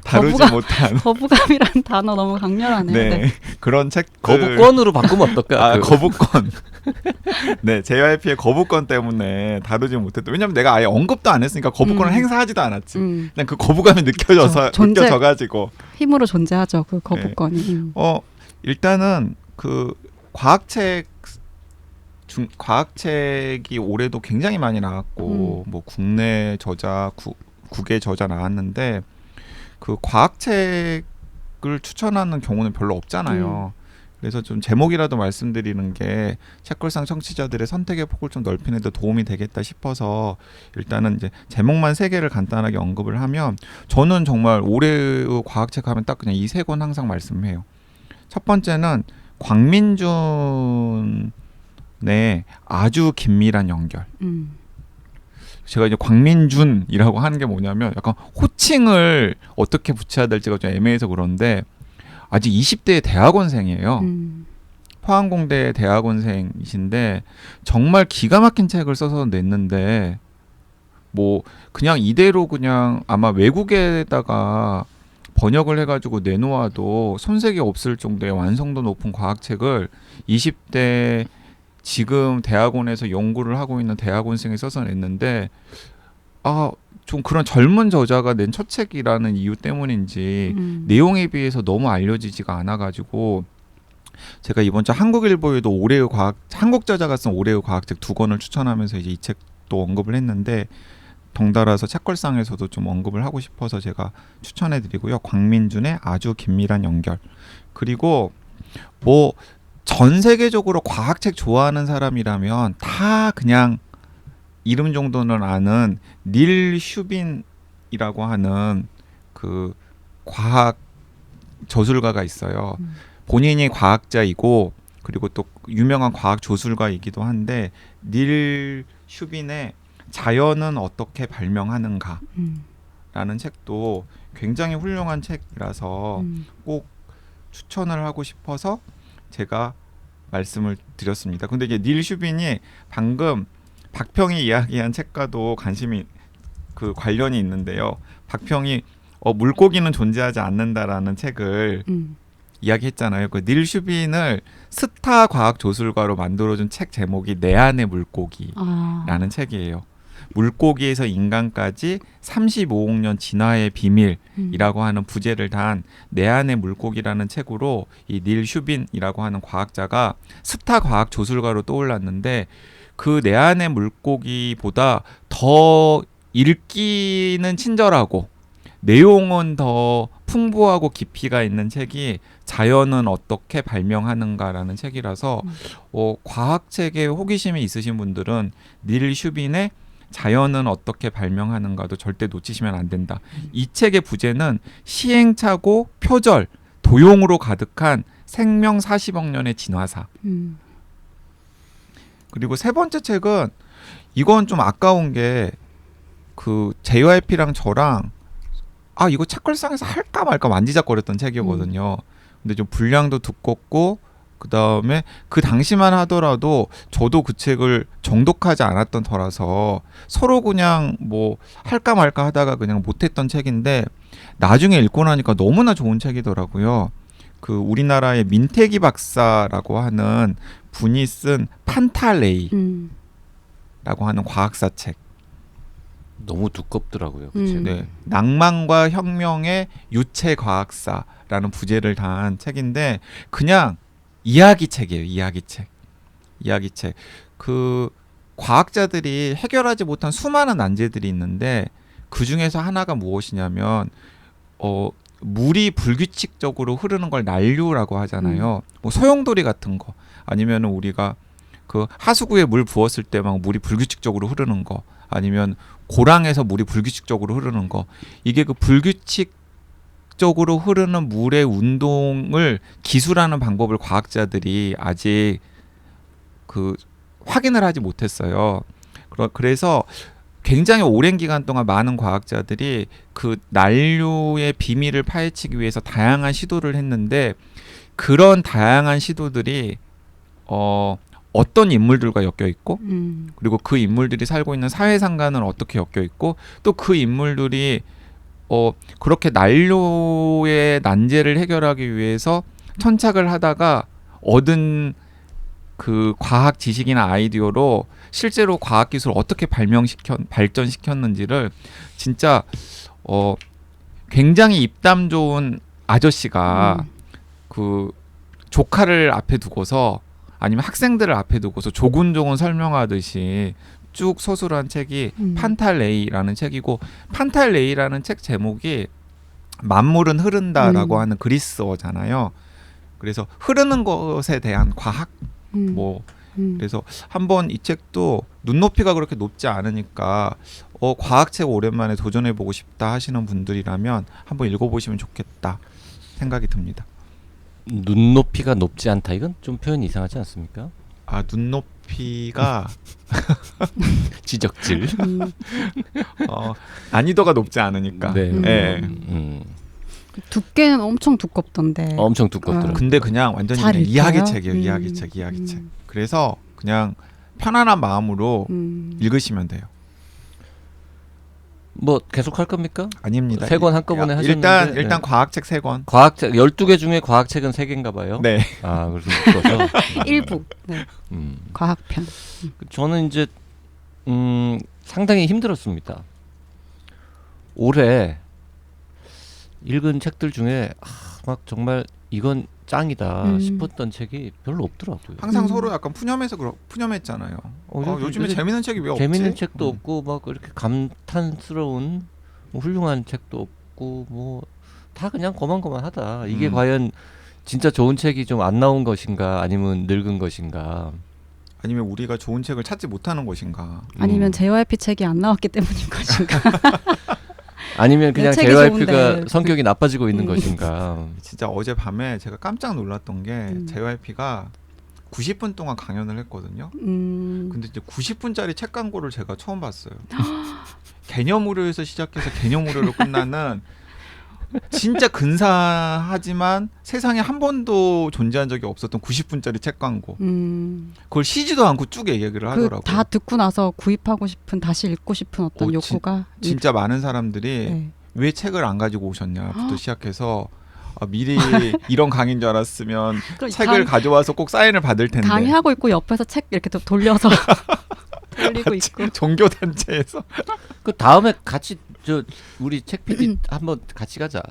Speaker 1: 다루지 못한
Speaker 3: 거부감이라는 단어 너무 강렬하네요.
Speaker 1: 네. 그런 책
Speaker 2: 거부권으로 바꾸면 어떨까?
Speaker 1: 거부권. 네, JYP의 거부권 때문에 다루지 못했다. 왜냐면 내가 아예 언급도 안 했으니까 거부권을 행사하지도 않았지. 그냥 그 거부감이 느껴져가지고
Speaker 3: 힘으로 존재하죠. 그 거부권이.
Speaker 1: 네. 일단은 그 과학책이 올해도 굉장히 많이 나왔고 뭐 국내 저자, 국외 저자 나왔는데 그 과학책을 추천하는 경우는 별로 없잖아요. 그래서 좀 제목이라도 말씀드리는 게 책걸상 청취자들의 선택의 폭을 좀 넓히는 데 도움이 되겠다 싶어서 일단은 이제 제목만 3개를 간단하게 언급을 하면 저는 정말 올해의 과학책 하면 딱 그냥 이 3권 항상 말씀해요. 첫 번째는 광민준의 아주 긴밀한 연결. 제가 이제 광민준이라고 하는 게 뭐냐면 약간 호칭을 어떻게 붙여야 될지가 좀 애매해서 그런데 아직 20대의 대학원생이에요. 포항공대 대학원생이신데 정말 기가 막힌 책을 써서 냈는데 뭐 그냥 이대로 그냥 아마 외국에다가 번역을 해가지고 내놓아도 손색이 없을 정도의 완성도 높은 과학책을 20대 지금 대학원에서 연구를 하고 있는 대학원생이 써서 냈는데 좀 그런 젊은 저자가 낸 첫 책이라는 이유 때문인지 내용에 비해서 너무 알려지지가 않아가지고 제가 이번 주 한국일보에도 올해의 한국 저자가 쓴 올해의 과학책 2권을 추천하면서 이제 이 책도 언급을 했는데 덩달아서 책걸상에서도 좀 언급을 하고 싶어서 제가 추천해드리고요. 광민준의 아주 긴밀한 연결. 그리고 뭐 전 세계적으로 과학책 좋아하는 사람이라면 다 그냥 이름 정도는 아는 닐 슈빈이라고 하는 그 과학 저술가가 있어요. 본인이 과학자이고 그리고 또 유명한 과학 조술가이기도 한데 닐 슈빈의 자연은 어떻게 발명하는가 라는 책도 굉장히 훌륭한 책이라서 꼭 추천을 하고 싶어서 제가 말씀을 드렸습니다. 근데 이게 닐 슈빈이 방금 박평이 이야기한 책과도 그 관련이 있는데요. 박평이 물고기는 존재하지 않는다라는 책을 이야기했잖아요. 그 닐 슈빈을 스타 과학 조술가로 만들어준 책 제목이 내 안의 물고기라는 책이에요. 물고기에서 인간까지 35억 년 진화의 비밀이라고 하는 부제를 단 내 안의 물고기라는 책으로 이 닐 슈빈이라고 하는 과학자가 스타 과학 조술가로 떠올랐는데 그 내 안의 물고기보다 더 읽기는 친절하고 내용은 더 풍부하고 깊이가 있는 책이 자연은 어떻게 발명하는가라는 책이라서 과학책에 호기심이 있으신 분들은 닐 슈빈의 자연은 어떻게 발명하는가도 절대 놓치시면 안 된다. 이 책의 부제는 시행착오, 표절, 도용으로 가득한 생명 40억 년의 진화사. 그리고 세 번째 책은 이건 좀 아까운 게 그 JYP랑 저랑 이거 책걸상에서 할까 말까 만지작거렸던 책이거든요. 근데 좀 분량도 두껍고 그 다음에 그 당시만 하더라도 저도 그 책을 정독하지 않았던 터라서 서로 그냥 뭐 할까 말까 하다가 그냥 못했던 책인데 나중에 읽고 나니까 너무나 좋은 책이더라고요. 그 우리나라의 민태기 박사라고 하는 분이 쓴 판탈레이라고 하는 과학사 책.
Speaker 2: 너무 두껍더라고요. 그 책은.
Speaker 1: 네, 낭만과 혁명의 유체 과학사라는 부제를 단 책인데 그냥 이야기책이에요. 이야기책. 그 과학자들이 해결하지 못한 수많은 난제들이 있는데 그 중에서 하나가 무엇이냐면 물이 불규칙적으로 흐르는 걸 난류라고 하잖아요. 뭐 소용돌이 같은 거 아니면 우리가 그 하수구에 물 부었을 때 막 물이 불규칙적으로 흐르는 거 아니면 고랑에서 물이 불규칙적으로 흐르는 거 이게 그 불규칙적으로 흐르는 물의 운동을 기술하는 방법을 과학자들이 아직 그 확인을 하지 못했어요. 그래서 굉장히 오랜 기간 동안 많은 과학자들이 그 난류의 비밀을 파헤치기 위해서 다양한 시도를 했는데 그런 다양한 시도들이 어떤 인물들과 엮여 있고 그리고 그 인물들이 살고 있는 사회상과는 어떻게 엮여 있고 또 그 인물들이 그렇게 난류의 난제를 해결하기 위해서 천착을 하다가 얻은 그 과학 지식이나 아이디어로 실제로 과학 기술을 어떻게 발전시켰는지를 진짜 굉장히 입담 좋은 아저씨가 그 조카를 앞에 두고서 아니면 학생들을 앞에 두고서 조곤조곤 설명하듯이 쭉 서술한 책이 판탈레이라는 책이고 판탈레이라는 책 제목이 만물은 흐른다라고 하는 그리스어잖아요. 그래서 흐르는 것에 대한 과학 그래서 한번 이 책도 눈높이가 그렇게 높지 않으니까 과학책 오랜만에 도전해보고 싶다 하시는 분들이라면 한번 읽어보시면 좋겠다 생각이 듭니다.
Speaker 2: 눈높이가 높지 않다 이건 좀 표현이 이상하지 않습니까?
Speaker 1: 눈높이가
Speaker 2: 지적질.
Speaker 1: 난이도가 높지 않으니까.
Speaker 2: 네.
Speaker 3: 두께는 엄청 두껍던데.
Speaker 2: 엄청 두껍더라고요.
Speaker 1: 근데 그냥 완전히 그냥 이야기책이에요. 이야기책. 그래서 그냥 편안한 마음으로 읽으시면 돼요.
Speaker 2: 뭐 계속 할 겁니까?
Speaker 1: 아닙니다.
Speaker 2: 3권 한꺼번에 하셨는데.
Speaker 1: 일단 과학책 3권.
Speaker 2: 과학책 12개 중에 과학책은 3개인가 봐요.
Speaker 1: 네.
Speaker 2: 아, 그래서 묶어서.
Speaker 3: 일부. 네. 과학편.
Speaker 2: 저는 이제 상당히 힘들었습니다. 올해 읽은 책들 중에 막 정말 이건 짱이다 싶었던 책이 별로 없더라고요.
Speaker 1: 항상 서로 약간 푸념했잖아요. 요즘에 재밌는 책이 왜 없지?
Speaker 2: 재밌는 책도 없고 막 이렇게 감탄스러운 훌륭한 책도 없고 뭐 다 그냥 고만고만하다. 이게 과연 진짜 좋은 책이 좀 안 나온 것인가 아니면 늙은 것인가
Speaker 1: 아니면 우리가 좋은 책을 찾지 못하는 것인가
Speaker 3: 아니면 JYP 책이 안 나왔기 때문인 것인가.
Speaker 2: 아니면 그냥
Speaker 3: 책이
Speaker 2: JYP가
Speaker 3: 좋은데.
Speaker 2: 성격이 나빠지고 있는 것인가.
Speaker 1: 진짜 어젯밤에 제가 깜짝 놀랐던 게 JYP가 90분 동안 강연을 했거든요. 근데 이제 90분짜리 책 광고를 제가 처음 봤어요. 개념 의료에서 시작해서 개념 의료로 끝나는 진짜 근사하지만 세상에 한 번도 존재한 적이 없었던 90분짜리 책 광고. 그걸 쉬지도 않고 쭉 얘기를 하더라고요.
Speaker 3: 다 듣고 나서 구입하고 싶은 다시 읽고 싶은 어떤 욕구가
Speaker 1: 진짜 많은 사람들이
Speaker 3: 네.
Speaker 1: 왜 책을 안 가지고 오셨냐부터 시작해서 미리 이런 강의인 줄 알았으면 책을 가져와서 꼭 사인을 받을 텐데.
Speaker 3: 강의하고 있고 옆에서 책 이렇게 또 돌려서 돌리고 있고.
Speaker 1: 종교 단체에서.
Speaker 2: 그 다음에 같이 저 우리 책 PD 한번 같이 가자.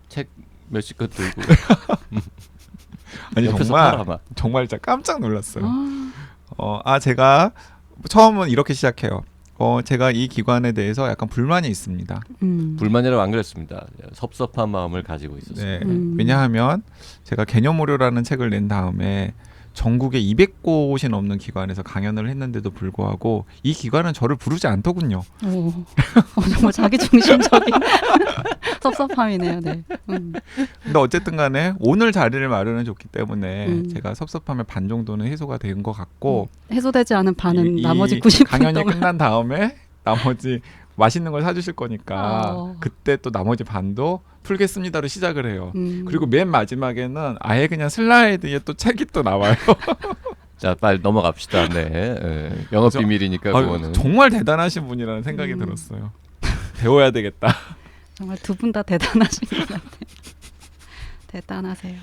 Speaker 2: 책 몇십 권 들고.
Speaker 1: 아니 정말 진짜 깜짝 놀랐어요. 제가 처음은 이렇게 시작해요. 제가 이 기관에 대해서 약간 불만이 있습니다.
Speaker 2: 불만이라고 안 그랬습니다. 섭섭한 마음을 가지고 있었어요.
Speaker 1: 네. 왜냐하면 제가 개념오류라는 책을 낸 다음에 전국에 200곳이 넘는 기관에서 강연을 했는데도 불구하고 이 기관은 저를 부르지 않더군요.
Speaker 3: 정말 자기중심적인 섭섭함이네요. 네.
Speaker 1: 근데 어쨌든 간에 오늘 자리를 마련해 줬기 때문에 제가 섭섭함의 반 정도는 해소가 된 것 같고
Speaker 3: 해소되지 않은 반은
Speaker 1: 이
Speaker 3: 나머지 90분
Speaker 1: 강연이
Speaker 3: 동안
Speaker 1: 끝난 다음에 나머지 맛있는 걸 사주실 거니까 그때 또 나머지 반도 풀겠습니다로 시작을 해요. 그리고 맨 마지막에는 아예 그냥 슬라이드에 또 책이 또 나와요.
Speaker 2: 자, 빨리 넘어갑시다. 네. 영업 비밀이니까 그거는.
Speaker 1: 정말 대단하신 분이라는 생각이 들었어요. 배워야 되겠다.
Speaker 3: 정말 두 분 다 대단하신 것 같아요. 대단하세요.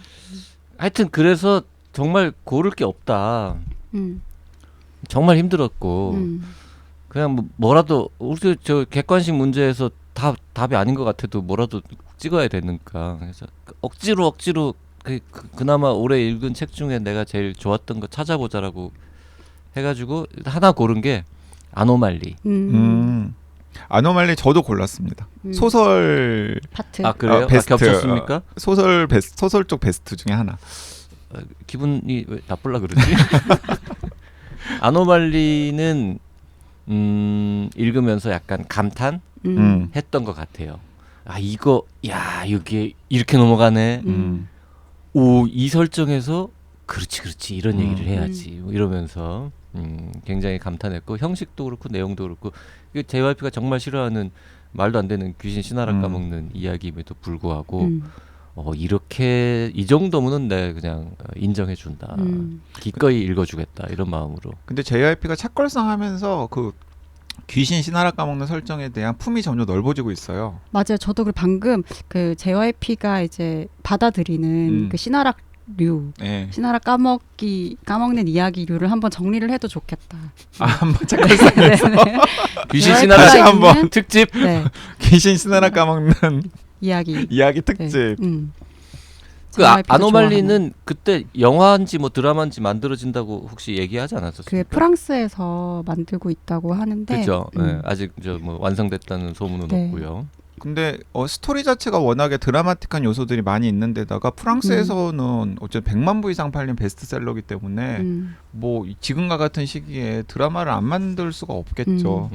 Speaker 2: 하여튼 그래서 정말 고를 게 없다. 정말 힘들었고 그냥 뭐라도 우리 저 객관식 문제에서 답이 아닌 것 같아도 뭐라도 찍어야 되니까 그래서 억지로 그나마 올해 읽은 책 중에 내가 제일 좋았던 거 찾아보자라고 해가지고 하나 고른 게 아노말리.
Speaker 1: 아노말리 저도 골랐습니다. 소설
Speaker 3: 파트.
Speaker 2: 그래요?
Speaker 1: 베스트.
Speaker 2: 겹쳤습니까?
Speaker 1: 소설 쪽 베스트 중에 하나.
Speaker 2: 기분이 왜 나쁠라 그러지? 아노말리는 읽으면서 약간 감탄 했던 것 같아요. 이게 이렇게 넘어가네. 이 설정에서 그렇지 이런 얘기를 해야지 뭐 이러면서 굉장히 감탄했고 형식도 그렇고 내용도 그렇고 JYP가 정말 싫어하는 말도 안 되는 귀신 신하라 까먹는 이야기임에도 불구하고 이렇게 이 정도면은 내 그냥 인정해준다. 기꺼이 읽어주겠다 이런 마음으로.
Speaker 1: 근데 JYP가 책걸상 하면서 그 귀신 신하라 까먹는 설정에 대한 품이 점점 넓어지고 있어요.
Speaker 3: 맞아요. 저도 방금 그 JYP가 이제 받아들이는 그 신하락류,
Speaker 1: 네.
Speaker 3: 신하락 까먹는 이야기류를 한번 정리를 해도 좋겠다.
Speaker 1: 한번 책걸상에서
Speaker 2: 귀신 신하라
Speaker 1: 한번
Speaker 2: 특집.
Speaker 3: 네.
Speaker 1: 귀신 신하라 까먹는
Speaker 3: 이야기
Speaker 1: 특집.
Speaker 3: 네.
Speaker 2: 그 아노말리는 그때 영화인지 뭐 드라마인지 만들어진다고 혹시 얘기하지 않았었어요?
Speaker 3: 그게 프랑스에서 만들고 있다고 하는데
Speaker 2: 그렇죠. 네, 아직 뭐 완성됐다는 소문은
Speaker 3: 네.
Speaker 2: 없고요.
Speaker 1: 근데 스토리 자체가 워낙에 드라마틱한 요소들이 많이 있는 데다가 프랑스에서는 어쨌든 100만 부 이상 팔린 베스트셀러기 때문에 뭐 지금과 같은 시기에 드라마를 안 만들 수가 없겠죠.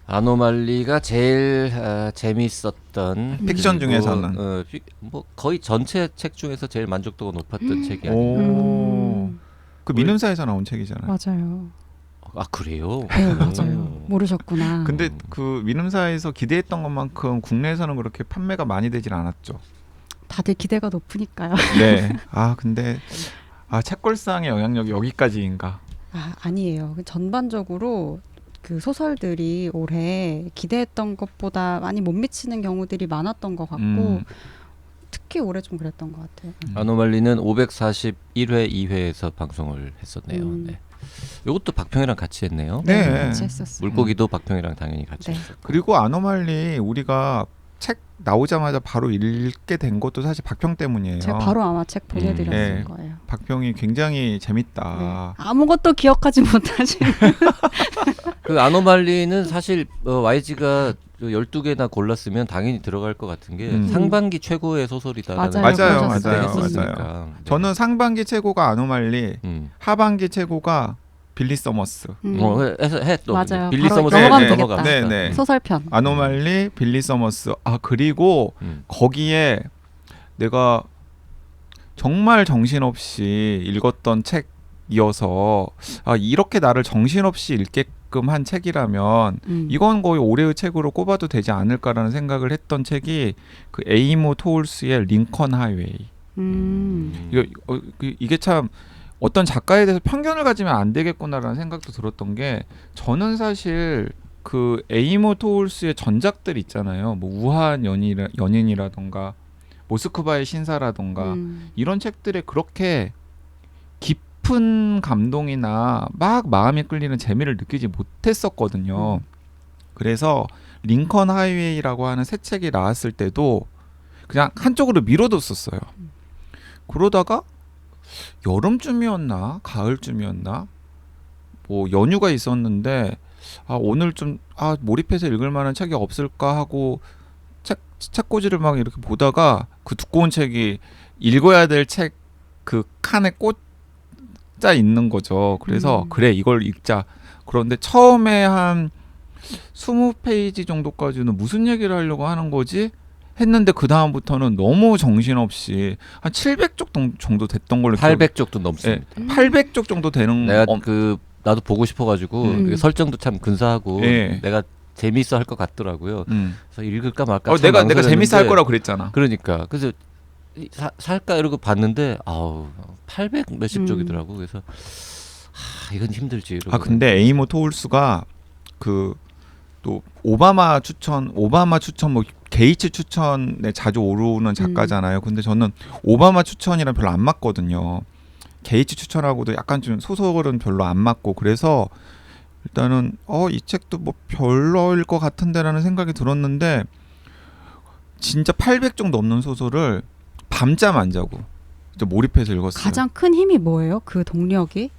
Speaker 2: 아노말리가 제일 재밌었던
Speaker 1: 픽션 중에서는
Speaker 2: 뭐 거의 전체 책 중에서 제일 만족도가 높았던 책이 아닌가.
Speaker 1: 그 민음사에서 나온 책이잖아요.
Speaker 3: 맞아요.
Speaker 2: 그래요?
Speaker 3: 네, 맞아요. 모르셨구나.
Speaker 1: 근데 그 민음사에서 기대했던 것만큼 국내에서는 그렇게 판매가 많이 되질 않았죠.
Speaker 3: 다들 기대가 높으니까요.
Speaker 1: 네. 근데 책걸상의 영향력이 여기까지인가?
Speaker 3: 아니에요. 전반적으로 그 소설들이 올해 기대했던 것보다 많이 못 미치는 경우들이 많았던 것 같고 특히 올해 좀 그랬던 것 같아요.
Speaker 2: 아노말리는 541회 2회에서 방송을 했었네요. 네. 이것도 박평이랑 같이 했네요.
Speaker 1: 네.
Speaker 3: 같이 했었어요.
Speaker 2: 물고기도 박평이랑 당연히 같이
Speaker 3: 네.
Speaker 2: 했었고.
Speaker 1: 그리고 아노말리 우리가 책 나오자마자 바로 읽게 된 것도 사실 박평 때문이에요.
Speaker 3: 제가 바로 아마 책 보내드렸을
Speaker 1: 네.
Speaker 3: 거예요.
Speaker 1: 박평이 굉장히 재밌다.
Speaker 3: 네. 아무것도 기억하지 못하시는.
Speaker 2: 그 아노말리는 사실 YG가 12개나 골랐으면 당연히 들어갈 것 같은 게 상반기 최고의 소설이다라는
Speaker 3: 맞아요.
Speaker 1: 맞아요. 저는 상반기 최고가 아노말리, 하반기 최고가 빌리 서머스.
Speaker 2: 또
Speaker 3: 맞아요.
Speaker 2: 빌리
Speaker 3: 바로
Speaker 2: 서머스
Speaker 3: 넘어가면
Speaker 2: 넘어갑시다.
Speaker 3: 되겠다.
Speaker 1: 네.
Speaker 3: 소설편.
Speaker 1: 아노말리, 빌리 서머스. 아 그리고 거기에 내가 정말 정신없이 읽었던 책이어서 아 이렇게 나를 정신없이 읽게끔 한 책이라면 이건 거의 올해의 책으로 꼽아도 되지 않을까라는 생각을 했던 책이 그 에이모 토울스의 링컨 하이웨이. 이게 참 어떤 작가에 대해서 편견을 가지면 안 되겠구나라는 생각도 들었던 게 저는 사실 그 에이모 토울스의 전작들 있잖아요. 뭐 우아한 연인이라던가 모스크바의 신사라던가 이런 책들에 그렇게 깊은 감동이나 막 마음이 끌리는 재미를 느끼지 못했었거든요. 그래서 링컨 하이웨이라고 하는 새 책이 나왔을 때도 그냥 한쪽으로 밀어뒀었어요. 그러다가 여름쯤이었나 가을쯤이었나 뭐 연휴가 있었는데 아 오늘 좀 몰입해서 읽을 만한 책이 없을까 하고 책꽂이를 막 이렇게 보다가 그 두꺼운 책이 읽어야 될 책 그 칸에 꽂자 있는 거죠. 그래서 그래 이걸 읽자. 그런데 처음에 한 20페이지 정도까지는 무슨 얘기를 하려고 하는 거지? 했는데 그 다음부터는 너무 정신없이 한 700쪽 정도 됐던 걸로
Speaker 2: 800쪽도 넘습니다.
Speaker 1: 800쪽 정도 되는
Speaker 2: 내가 나도 보고 싶어가지고 설정도 참 근사하고 내가 재미있어 할 것 같더라고요. 그래서 읽을까 말까.
Speaker 1: 내가 재밌어 할 거라고 그랬잖아.
Speaker 2: 그러니까 그래서 살까 이러고 봤는데 800 몇십 쪽이더라고. 그래서 이건 힘들지. 이러고.
Speaker 1: 근데 에이모 토울스가 또 오바마 추천 뭐 게이츠 추천에 자주 오르는 작가잖아요. 근데 저는 오바마 추천이랑 별로 안 맞거든요. 게이츠 추천하고도 약간 좀 소설은 별로 안 맞고 그래서 일단은 이 책도 뭐 별로일 것 같은데라는 생각이 들었는데 진짜 800쪽 넘는 소설을 밤잠 안 자고 몰입해서 읽었어요.
Speaker 3: 가장 큰 힘이 뭐예요? 그 동력이?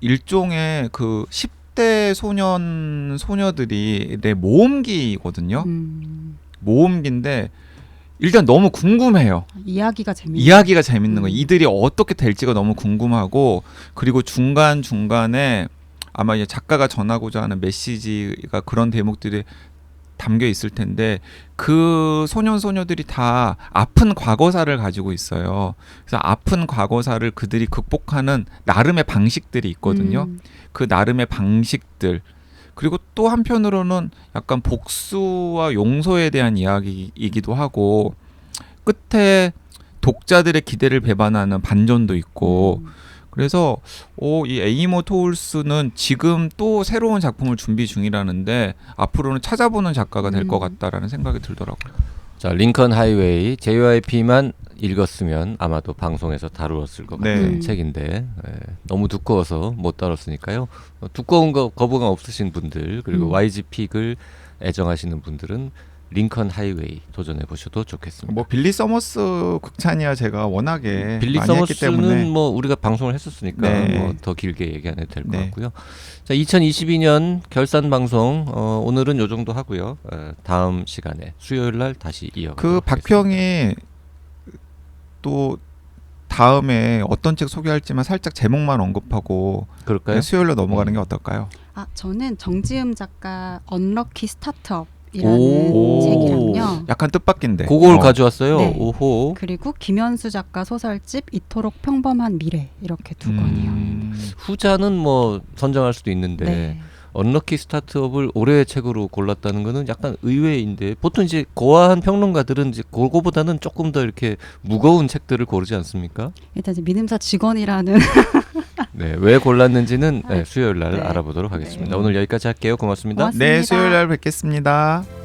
Speaker 1: 일종의 그 10대 소녀들이 내 모험기거든요. 모험기인데 일단 너무 궁금해요.
Speaker 3: 이야기가
Speaker 1: 재밌는 거예요. 이들이 어떻게 될지가 너무 궁금하고 그리고 중간중간에 아마 이제 작가가 전하고자 하는 메시지가 그런 대목들이 담겨 있을 텐데 그 소년소녀들이 다 아픈 과거사를 가지고 있어요. 그래서 아픈 과거사를 그들이 극복하는 나름의 방식들이 있거든요. 그 나름의 방식들 그리고 또 한편으로는 약간 복수와 용서에 대한 이야기이기도 하고 끝에 독자들의 기대를 배반하는 반전도 있고 그래서 이 에이모 토울스는 지금 또 새로운 작품을 준비 중이라는데 앞으로는 찾아보는 작가가 될 것 같다라는 생각이 들더라고요.
Speaker 2: 자, 링컨 하이웨이 JYP만 읽었으면 아마도 방송에서 다루었을 것 같은 책인데 너무 두꺼워서 못 다뤘으니까요. 두꺼운 거 거부감 없으신 분들 그리고 YG 픽을 애정하시는 분들은 링컨 하이웨이 도전해 보셔도 좋겠습니다.
Speaker 1: 뭐 빌리 서머스 극찬이야 제가 워낙에
Speaker 2: 빌리
Speaker 1: 많이 했기 때문에
Speaker 2: 서머스는 뭐 우리가 방송을 했었으니까
Speaker 1: 네.
Speaker 2: 뭐 더 길게 얘기 안 해도 될 것 같고요. 자, 2022년 결산 방송 오늘은 요 정도 하고요. 다음 시간에 수요일 날 다시 이어.
Speaker 1: 그 박평이 또 다음에 어떤 책 소개할지만 살짝 제목만 언급하고
Speaker 2: 그럴까요?
Speaker 1: 수요일로 넘어가는 게 어떨까요?
Speaker 3: 저는 정지음 작가 언럭키 스타트업 이라는 책이랑요.
Speaker 1: 약간 뜻밖인데.
Speaker 2: 그걸 가져왔어요.
Speaker 3: 네.
Speaker 2: 오호.
Speaker 3: 그리고 김현수 작가 소설집 이토록 평범한 미래 이렇게 두 권이요.
Speaker 2: 후자는 뭐 선정할 수도 있는데 언럭키 스타트업을 올해의 책으로 골랐다는 거는 약간 의외인데 보통 이제 고아한 평론가들은 이제 그거보다는 조금 더 이렇게 무거운 책들을 고르지 않습니까?
Speaker 3: 일단 이제 민음사 직원이라는
Speaker 2: 네, 왜 골랐는지는
Speaker 3: 네.
Speaker 2: 수요일 날
Speaker 3: 네.
Speaker 2: 알아보도록 하겠습니다.
Speaker 3: 네.
Speaker 2: 오늘 여기까지 할게요. 고맙습니다.
Speaker 3: 고맙습니다.
Speaker 1: 네, 수요일 날 뵙겠습니다.